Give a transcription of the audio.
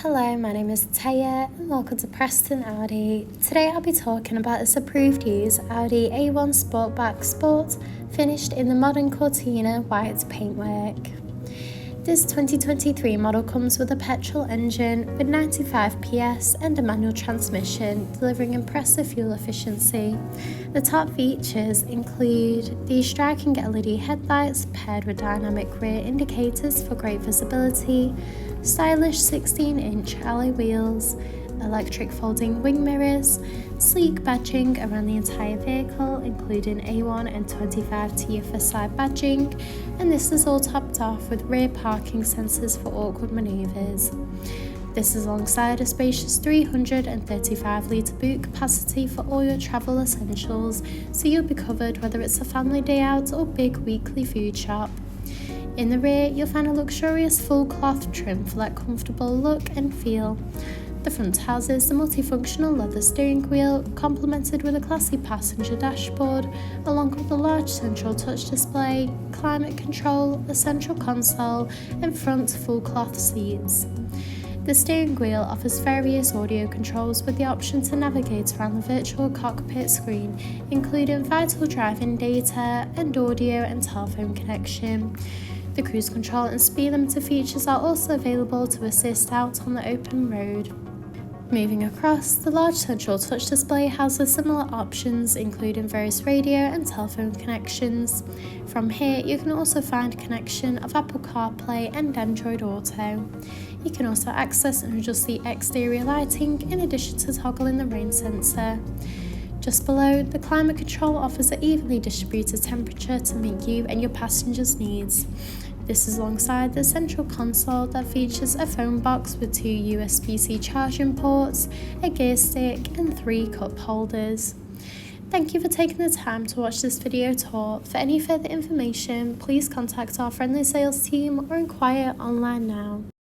Hello, my name is Taya and welcome to Preston Audi. Today I'll be talking about this approved use Audi A1 Sportback Sport finished in the modern Cortina White paintwork. This 2023 model comes with a petrol engine with 95 PS and a manual transmission, delivering impressive fuel efficiency. The top features include the striking LED headlights paired with dynamic rear indicators for great visibility, stylish 16-inch alloy wheels, electric folding wing mirrors, sleek badging around the entire vehicle including A1 and 25 TFSI badging, and this is all topped off with rear parking sensors for awkward manoeuvres. This is alongside a spacious 335 litre boot capacity for all your travel essentials, so you'll be covered whether it's a family day out or big weekly food shop. In the rear, you'll find a luxurious full cloth trim for that comfortable look and feel. The front houses the multifunctional leather steering wheel, complemented with a classy passenger dashboard, along with a large central touch display, climate control, a central console, and front full cloth seats. The steering wheel offers various audio controls with the option to navigate around the virtual cockpit screen, including vital driving data and audio and telephone connection. The cruise control and speed limiter features are also available to assist out on the open road. Moving across, the large central touch display houses similar options including various radio and telephone connections. From here you can also find connection of Apple CarPlay and Android Auto. You can also access and adjust the exterior lighting in addition to toggling the rain sensor. Just below, the climate control offers an evenly distributed temperature to meet you and your passengers' needs. This is alongside the central console that features a phone box with 2 USB-C charging ports, a gear stick and 3 cup holders. Thank you for taking the time to watch this video tour. For any further information, please contact our friendly sales team or inquire online now.